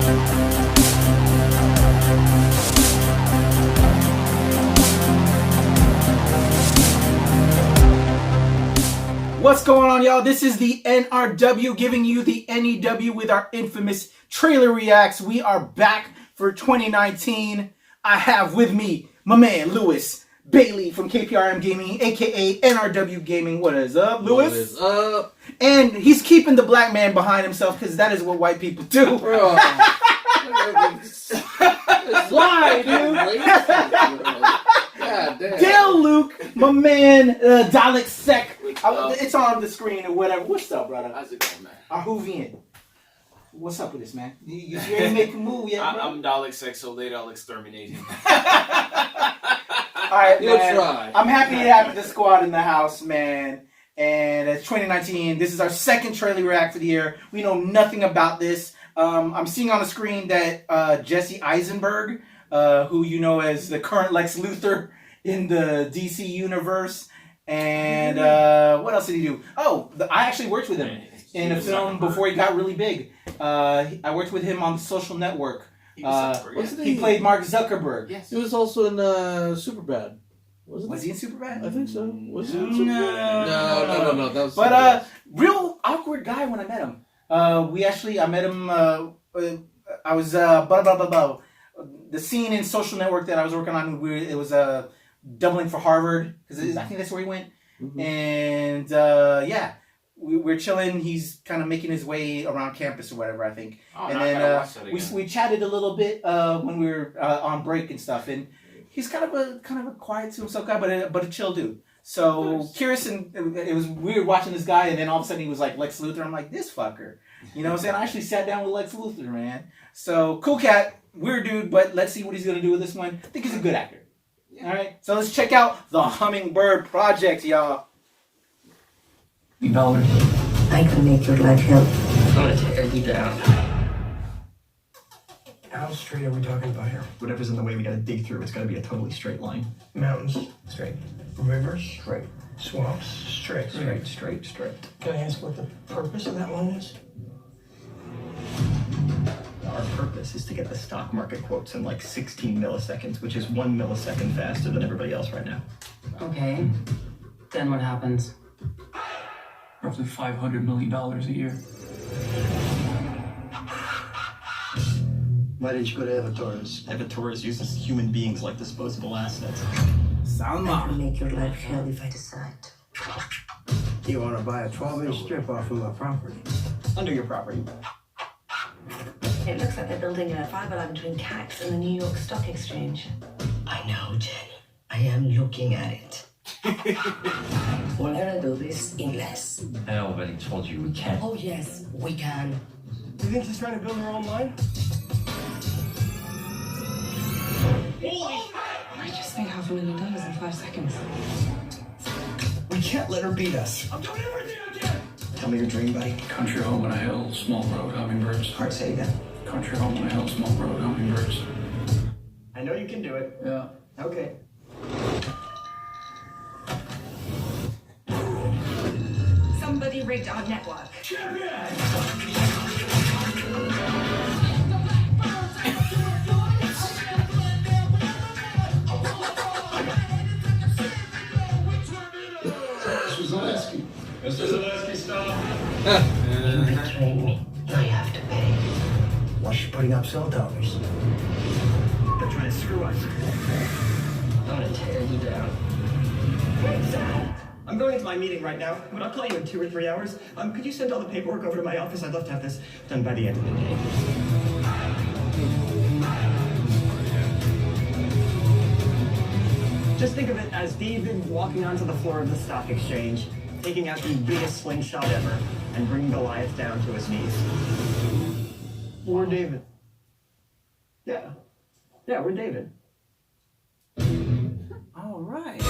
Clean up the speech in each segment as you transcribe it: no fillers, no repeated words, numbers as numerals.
What's going on, y'all? This is the NRW giving you the NEW with our infamous trailer reacts. We are back for 2019. I have with me my man Lewis Bailey from KPRM Gaming, aka NRW Gaming. What is up, Lewis? What is up? And he's keeping the black man behind himself because that is what white people do. Bro. Why, dude? God damn. Dale Luke, my man, Dalek Sec. It's on the screen or whatever. What's up, brother? How's it going, man? Arhuvian. What's up with this, man? You ain't make a move yet, bro? I'm Dalek Sex, so later I'll exterminate him. Alright, You'll man. try. I'm happy to have the squad in the house, man. And it's 2019. This is our second trailer react for the year. We know nothing about this. I'm seeing on the screen that Jesse Eisenberg, who you know as the current Lex Luthor in the DC universe, and what else did he do? Oh, I actually worked with him in a film before he got really big. I worked with him on The Social Network. He played Mark Zuckerberg. Yes. He was also in Superbad. Was he in Superbad? I think so. Was he in No. Superbad? No. That was. But real awkward guy when I met him. I met him. I was the scene in Social Network that I was working on. It was doubling for Harvard because I think that's where he went. Mm-hmm. And yeah, we're chilling. He's kind of making his way around campus or whatever, I think. Oh, and no, then we chatted a little bit when we were on break and stuff. And he's kind of a quiet to himself guy, but a chill dude. So nice. Curious, and it was weird watching this guy, and then all of a sudden he was like Lex Luthor. I'm like, this fucker. You know what I'm saying? I actually sat down with Lex Luthor, man. So cool cat, weird dude, but let's see what he's gonna do with this one. I think he's a good actor. Yeah. All right, so let's check out the Hummingbird project, y'all. $1. I can make your life hell. I'm gonna tear you down. How straight are we talking about here? Whatever's in the way we gotta dig through. It's gotta be a totally straight line. Mountains, straight. Rivers, straight. Swamps, straight. Straight. Can I ask what the purpose of that line is? Our purpose is to get the stock market quotes in like 16 milliseconds, which is 1 millisecond faster than everybody else right now. Okay. Then what happens? Roughly $500 million a year. Why did you go to Avatars? Avatars uses human beings like disposable assets. I can make your life hell if I decide. You want to buy a 12-inch strip off of my property? Under your property. It looks like they're building a fiber line between CAX and the New York Stock Exchange. I know, Jenny. I am looking at it. We're gonna do this in less. I already told you we can't. Oh yes, we can. Do you think she's trying to build her own line? I just made $500,000 in 5 seconds. We can't let her beat us. I'm doing everything I can. Tell me your dream, buddy. Country home on a hill, small road, hummingbirds. All right, say it again. Country home on a hill, small road, hummingbirds. I know you can do it. Yeah. Okay. Somebody rigged our network. Mr. Zelensky, stop. You betray me. I have to pay. Why is she putting up cell towers? They're trying to screw us. I'm gonna tear you down. I'm going into my meeting right now, but I'll call you in 2 or 3 hours. Could you send all the paperwork over to my office? I'd love to have this done by the end of the day. Just think of it as David walking onto the floor of the stock exchange, taking out the biggest slingshot ever, and bringing Goliath down to his knees. We're David. Yeah, we're David. All right.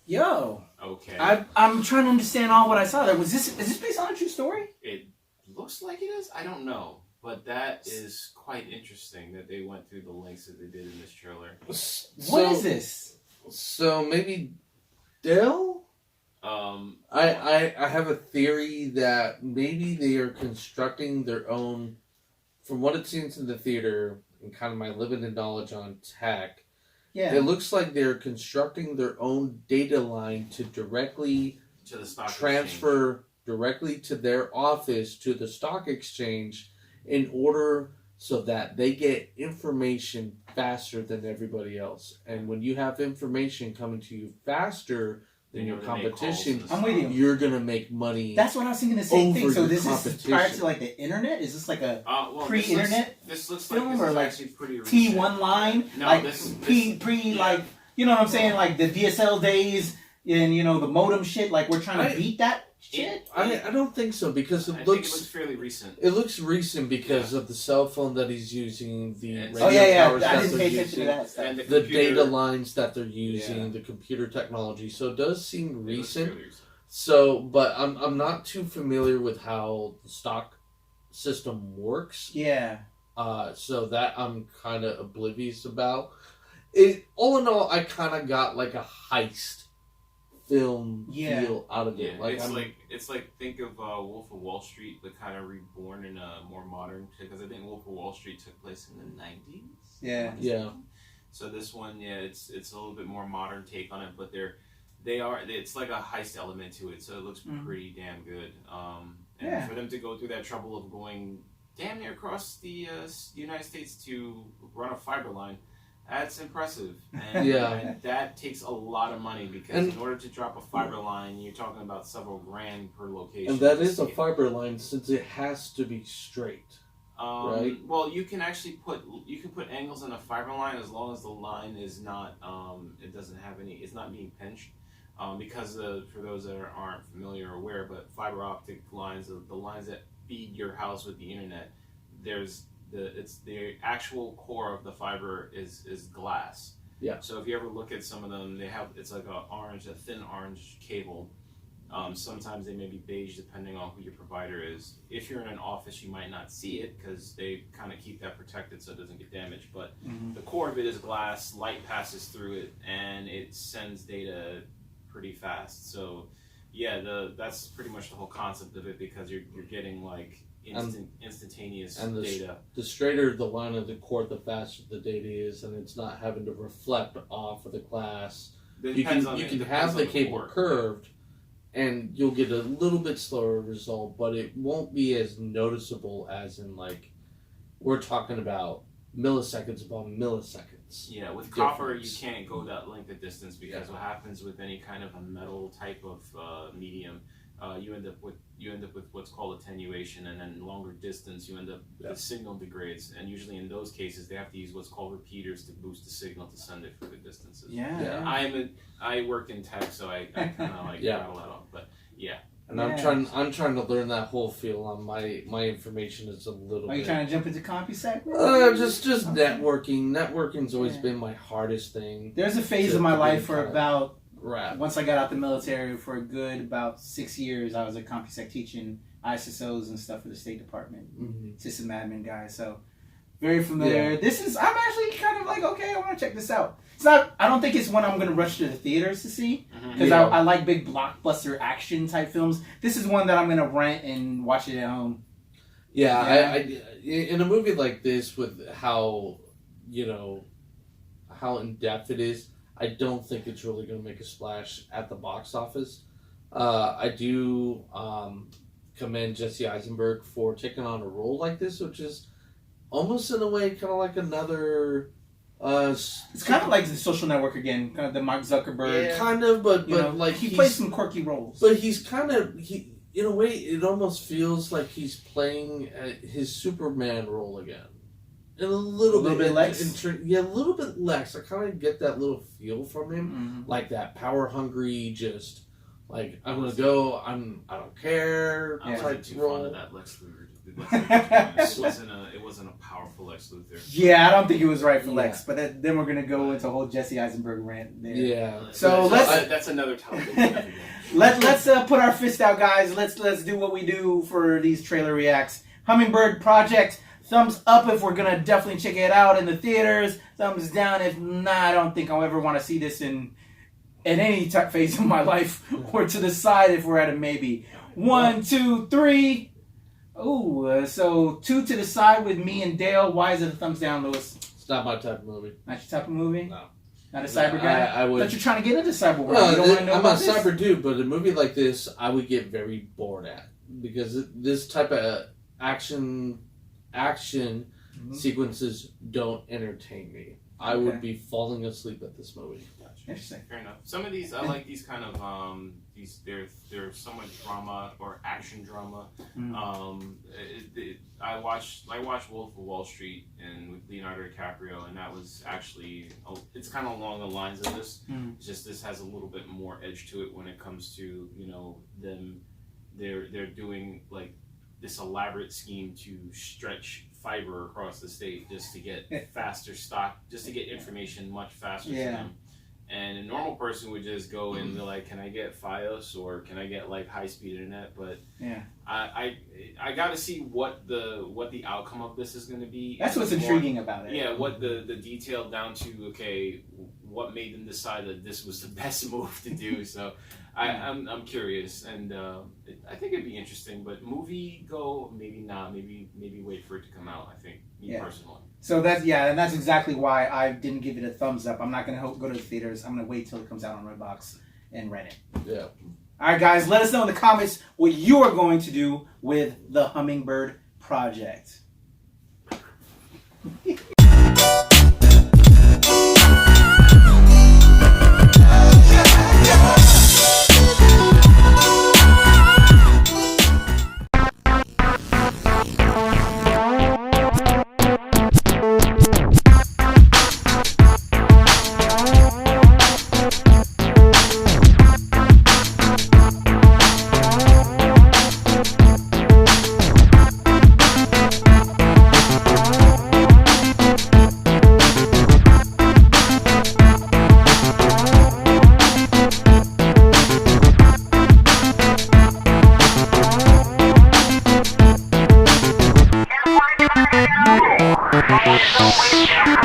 Yo. Okay. I'm trying to understand all what I saw there. Is this based on a true story? It looks like it is. I don't know. But that is quite interesting that they went through the lengths that they did in this trailer. What is this? So maybe Dell? I have a theory that maybe they are constructing their own from what it seems in the theater and kind of my limited knowledge on tech, Yeah. it looks like they're constructing their own data line to directly To the stock transfer directly to their office to the stock exchange in order so that they get information faster than everybody else. And when you have information coming to you faster than your competition, I'm with you. you're going to make money. That's what I was thinking the same thing. over So your this is competition. prior to like the internet? Is this like a well, pre-internet This looks film like or this like is actually pretty recent. T1 line? No, like this pre like, you know what I'm saying? Like the DSL days and, you know, the modem shit. Like we're trying to beat that shit? I don't think so because I think it looks fairly recent. It looks recent because of the cell phone that he's using, the radio Oh, yeah, towers I that didn't they're pay attention to using, that stuff. And the computer- data lines that they're using, the computer technology. So it does seem recent. So, but I'm not too familiar with how the stock system works. Yeah. So that I'm kind of oblivious about. It all in all, I kind of got like a heist film feel out of it. Yeah, Like it's like think of Wolf of Wall Street, but kind of reborn in a more modern. Because I think Wolf of Wall Street took place in the 90s. Yeah. Yeah. So this one, it's a little bit more modern take on it, but it's like a heist element to it, so it looks pretty damn good. And for them to go through that trouble of going damn near across the United States to run a fiber line, that's impressive. And, and that takes a lot of money because in order to drop a fiber line, you're talking about several grand per location. And that is a fiber line since it has to be straight. Right. Well, you can actually put angles in a fiber line as long as the line is not it doesn't have any, it's not being pinched. Because for those that aren't familiar or aware, but fiber optic lines, the lines that feed your house with the internet, it's the actual core of the fiber is glass. Yeah. So if you ever look at some of them, it's like a thin orange cable. Sometimes they may be beige depending on who your provider is. If you're in an office, you might not see it because they kind of keep that protected so it doesn't get damaged. But the core of it is glass, light passes through it, and it sends data pretty fast. So yeah, that's pretty much the whole concept of it because you're getting like instantaneous data. The straighter the line of the cord, the faster the data is, and it's not having to reflect off of the glass. You can have the cable curved, and you'll get a little bit slower result, but it won't be as noticeable as in like we're talking about milliseconds upon milliseconds. Yeah, with copper you can't go that length of distance because what happens with any kind of a metal type of medium, you end up with what's called attenuation, and then longer distance you end up the signal degrades, and usually in those cases they have to use what's called repeaters to boost the signal to send it for the distances. I work in tech, so I kind of like rattle that off, but yeah. And I'm trying to learn that whole feel on my information is a little. Are you trying to jump into CompuSec? Just networking. Networking's always been my hardest thing. There's a phase of my life for about Right. Once I got out the military for a good about 6 years, I was at CompuSec teaching ISSOs and stuff for the State Department, system admin guy. So very familiar. Yeah. I'm actually kind of like, okay, I want to check this out. It's not. I don't think it's one I'm going to rush to the theaters to see because I like big blockbuster action type films. This is one that I'm going to rent and watch it at home. Yeah, I in a movie like this with how in depth it is, I don't think it's really going to make a splash at the box office. I do commend Jesse Eisenberg for taking on a role like this, which is almost in a way kind of like another. It's kind of like The Social Network again, kind of the Mark Zuckerberg. Kind of, but like he plays some quirky roles. But he's kind of in a way, it almost feels like he's playing his Superman role again. And a little bit Lex? A little bit Lex. I kind of get that little feel from him. Like that power hungry, just like, I'm going to go, I don't care type role. Fond of that Lex Luthor. It wasn't a powerful Lex Luthor. Yeah, I don't think it was right for Lex. But then we're going to go into a whole Jesse Eisenberg rant there. Yeah. So that's another topic. Let's put our fist out, guys. Let's do what we do for these trailer reacts. Hummingbird Project. Thumbs up if we're gonna definitely check it out in the theaters. Thumbs down if not. I don't think I'll ever want to see this in any phase of my life. Or to the side if we're at a maybe. 1, 2, 3. Oh, so 2 to the side with me and Dale. Why is it a thumbs down, Lewis? It's not my type of movie. Not your type of movie? No. Not a cyber guy? I would. But you're trying to get into cyber world. No, you don't want to know I'm about a this? cyber dude, but a movie like this, I would get very bored at because this type of action sequences don't entertain me. I would be falling asleep at this movie. Interesting. Fair enough. Some of these, I like these kind of they're somewhat drama or action drama. I watched Wolf of Wall Street and with Leonardo DiCaprio, and that was actually it's kind of along the lines of this. It's just this has a little bit more edge to it when it comes to them. They're doing like this elaborate scheme to stretch fiber across the state just to get faster stock, just to get information much faster to them. And a normal person would just go and be like, "Can I get FiOS or can I get like high speed internet?" But I got to see what the outcome of this is going to be. That's what's intriguing about it. Yeah, what the detail down to what made them decide that this was the best move to do. So I'm curious, and I think it'd be interesting. But movie go, maybe not. Maybe wait for it to come out. I think personally. So and that's exactly why I didn't give it a thumbs up. I'm not gonna go to the theaters. I'm gonna wait till it comes out on Redbox and rent it. Yeah. All right, guys. Let us know in the comments what you are going to do with the Hummingbird project. Don't wait.